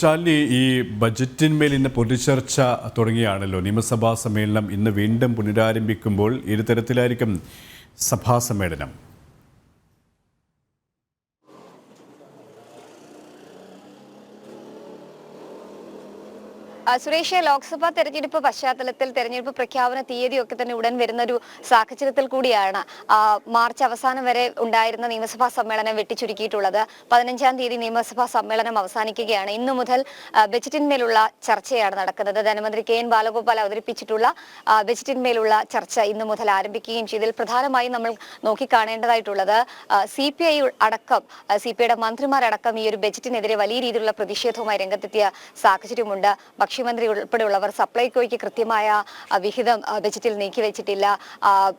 ശാലിനി, ഈ ബജറ്റിന്മേൽ ഇന്ന് പൊതുചർച്ച തുടങ്ങിയാണല്ലോ. നിയമസഭാ സമ്മേളനം ഇന്ന് വീണ്ടും പുനരാരംഭിക്കുമ്പോൾ ഏത് തരത്തിലായിരിക്കും സഭാ സമ്മേളനം? സുരേഷ്, ലോക്സഭാ തെരഞ്ഞെടുപ്പ് പശ്ചാത്തലത്തിൽ തെരഞ്ഞെടുപ്പ് പ്രഖ്യാപന തീയതിയൊക്കെ തന്നെ ഉടൻ വരുന്ന ഒരു സാഹചര്യത്തിൽ കൂടിയാണ് മാർച്ച് അവസാനം വരെ ഉണ്ടായിരുന്ന നിയമസഭാ സമ്മേളനം വെട്ടിച്ചുരുക്കിയിട്ടുള്ളത്. 15-ാം തീയതി നിയമസഭാ സമ്മേളനം അവസാനിക്കുകയാണ്. ഇന്നു മുതൽ ബജറ്റിന്മേലുള്ള ചർച്ചയാണ് നടക്കുന്നത്. ധനമന്ത്രി കെ.എൻ. ബാലഗോപാൽ അവതരിപ്പിച്ചിട്ടുള്ള ബജറ്റിന്മേലുള്ള ചർച്ച ഇന്നു മുതൽ ആരംഭിക്കുകയും ചെയ്തതിൽ പ്രധാനമായും നമ്മൾ നോക്കിക്കാണേണ്ടതായിട്ടുള്ളത് CPI അടക്കം CPIയുടെ മന്ത്രിമാരടക്കം ഈ ഒരു ബജറ്റിനെതിരെ വലിയ രീതിയിലുള്ള പ്രതിഷേധവുമായി രംഗത്തെത്തിയ സാഹചര്യമുണ്ട്. ഭക്ഷ്യമന്ത്രി ഉൾപ്പെടെയുള്ളവർ സപ്ലൈകോയ്ക്ക് കൃത്യമായ വിഹിതം ബജറ്റിൽ നീക്കിവെച്ചിട്ടില്ല,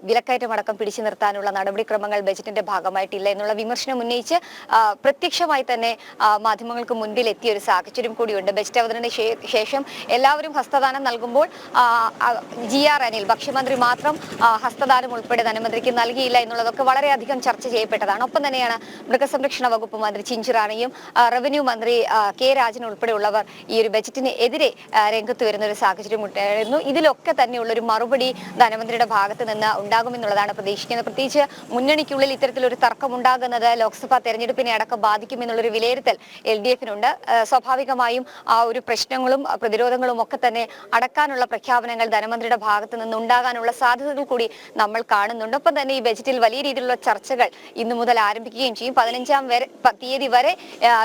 വിലക്കയറ്റം അടക്കം പിടിച്ചു നിർത്താനുള്ള നടപടിക്രമങ്ങൾ ബജറ്റിന്റെ ഭാഗമായിട്ടില്ല എന്നുള്ള വിമർശനം ഉന്നയിച്ച് പ്രത്യക്ഷമായി തന്നെ മാധ്യമങ്ങൾക്ക് മുൻപിൽ എത്തിയ ഒരു സാഹചര്യം കൂടിയുണ്ട്. ബജറ്റ് അവതരണ ശേഷം എല്ലാവരും ഹസ്തദാനം നൽകുമ്പോൾ GR അനിൽ ഭക്ഷ്യമന്ത്രി മാത്രം ഹസ്തദാനം ഉൾപ്പെടെ ധനമന്ത്രിക്ക് നൽകിയില്ല എന്നുള്ളതൊക്കെ വളരെയധികം ചർച്ച ചെയ്യപ്പെട്ടതാണ്. ഒപ്പം തന്നെയാണ് മൃഗസംരക്ഷണ വകുപ്പ് മന്ത്രി ചിഞ്ചുറാണിയും റവന്യൂ മന്ത്രി കെ രാജൻ ഉൾപ്പെടെയുള്ളവർ ഈ ഒരു ബജറ്റിന് എതിരെ രംഗത്ത് വരുന്ന ഒരു സാഹചര്യം ഉണ്ടായിരുന്നു. ഇതിലൊക്കെ തന്നെയുള്ള ഒരു മറുപടി ധനമന്ത്രിയുടെ ഭാഗത്ത് നിന്ന് ഉണ്ടാകുമെന്നുള്ളതാണ് പ്രതീക്ഷിക്കുന്നത്. പ്രത്യേകിച്ച് മുന്നണിക്കുള്ളിൽ ഇത്തരത്തിലൊരു തർക്കം ഉണ്ടാകുന്നത് ലോക്സഭാ തെരഞ്ഞെടുപ്പിനെ അടക്കം ബാധിക്കുമെന്നുള്ളൊരു വിലയിരുത്തൽ LDF-നുണ്ട്. സ്വാഭാവികമായും ആ ഒരു പ്രശ്നങ്ങളും പ്രതിരോധങ്ങളും ഒക്കെ തന്നെ അടക്കാനുള്ള പ്രഖ്യാപനങ്ങൾ ധനമന്ത്രിയുടെ ഭാഗത്ത് നിന്ന് ഉണ്ടാകാനുള്ള സാധ്യതകൾ കൂടി നമ്മൾ കാണുന്നുണ്ട്. ഒപ്പം തന്നെ ഈ ബജറ്റിൽ വലിയ രീതിയിലുള്ള ചർച്ചകൾ ഇന്നു മുതൽ ആരംഭിക്കുകയും ചെയ്യും. 15-ാം തീയതി വരെ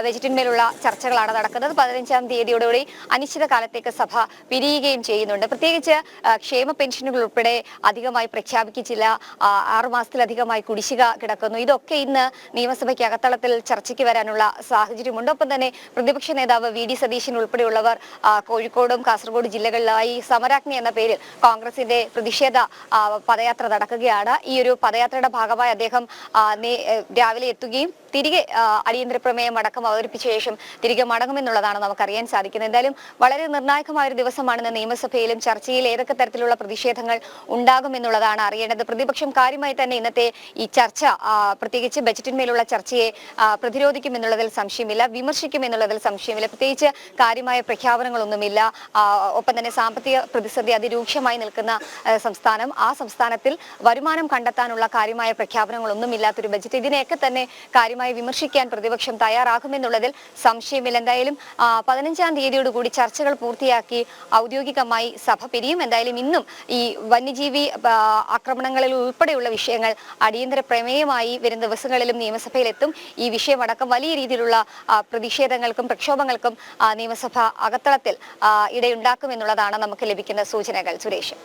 ബജറ്റിന്മേലുള്ള ചർച്ചകളാണ് നടക്കുന്നത്. 15-ാം തീയതിയോടുകൂടി അനിശ്ചിതകാലത്തേക്ക് സഭ പിരിയുകയും ചെയ്യുന്നുണ്ട്. പ്രത്യേകിച്ച് ക്ഷേമ പെൻഷനുകൾ ഉൾപ്പെടെ അധികമായി പ്രഖ്യാപിച്ചില്ല, 6 മാസത്തിലധികമായി കുടിശ്ശിക കിടക്കുന്നു. ഇതൊക്കെ ഇന്ന് നിയമസഭയ്ക്ക് അകത്തളത്തിൽ ചർച്ചയ്ക്ക് വരാനുള്ള സാഹചര്യമുണ്ട്. ഒപ്പം തന്നെ പ്രതിപക്ഷ നേതാവ് VD സതീശൻ ഉൾപ്പെടെയുള്ളവർ കോഴിക്കോടും കാസർഗോഡ് ജില്ലകളിലായി സമരാഗ്നി എന്ന പേരിൽ കോൺഗ്രസിന്റെ പ്രതിഷേധ പദയാത്ര നടക്കുകയാണ്. ഈ ഒരു പദയാത്രയുടെ ഭാഗമായി അദ്ദേഹം രാവിലെ എത്തുകയും തിരികെ അടിയന്തര പ്രമേയം അടക്കം അവതരിപ്പിച്ച ശേഷം തിരികെ മടങ്ങുമെന്നുള്ളതാണ് നമുക്കറിയാൻ സാധിക്കുന്നത്. എന്തായാലും വളരെ നിർണായകമായ ഒരു ദിവസമാണെന്ന് നിയമസഭയിലും ചർച്ചയിൽ ഏതൊക്കെ തരത്തിലുള്ള പ്രതിഷേധങ്ങൾ ഉണ്ടാകുമെന്നുള്ളതാണ് അറിയേണ്ടത്. പ്രതിപക്ഷം കാര്യമായി തന്നെ ഇന്നത്തെ ഈ ചർച്ച, പ്രത്യേകിച്ച് ബജറ്റിന്മേലുള്ള ചർച്ചയെ പ്രതിരോധിക്കുമെന്നുള്ളതിൽ സംശയമില്ല, വിമർശിക്കുമെന്നുള്ളതിൽ സംശയമില്ല. പ്രത്യേകിച്ച് കാര്യമായ പ്രഖ്യാപനങ്ങളൊന്നുമില്ല. ഒപ്പം തന്നെ സാമ്പത്തിക പ്രതിസന്ധി അതിരൂക്ഷമായി നിൽക്കുന്ന സംസ്ഥാനം, ആ സംസ്ഥാനത്തിൽ വരുമാനം കണ്ടെത്താനുള്ള കാര്യമായ പ്രഖ്യാപനങ്ങളൊന്നും ഇല്ലാത്തൊരു ബജറ്റ്, ഇതിനെയൊക്കെ തന്നെ കാര്യമായി വിമർശിക്കാൻ പ്രതിപക്ഷം തയ്യാറാകുമെന്നുള്ളതിൽ സംശയമില്ല. എന്തായാലും 15-ാം തീയതിയോടുകൂടി ചർച്ചകൾ പൂർത്തിയാക്കി ഔദ്യോഗികമായി സഭ പിരിയും. എന്തായാലും ഇന്നും ഈ വന്യജീവി ആക്രമണങ്ങളിൽ ഉൾപ്പെടെയുള്ള വിഷയങ്ങൾ അടിയന്തര പ്രമേയമായി വരും ദിവസങ്ങളിലും നിയമസഭയിലെത്തും. ഈ വിഷയമടക്കം വലിയ രീതിയിലുള്ള പ്രതിഷേധങ്ങൾക്കും പ്രക്ഷോഭങ്ങൾക്കും നിയമസഭ അകത്തളത്തിൽ ഇടയുണ്ടാക്കുമെന്നുള്ളതാണ് നമുക്ക് ലഭിക്കുന്ന സൂചനകൾ. സുരേഷ്.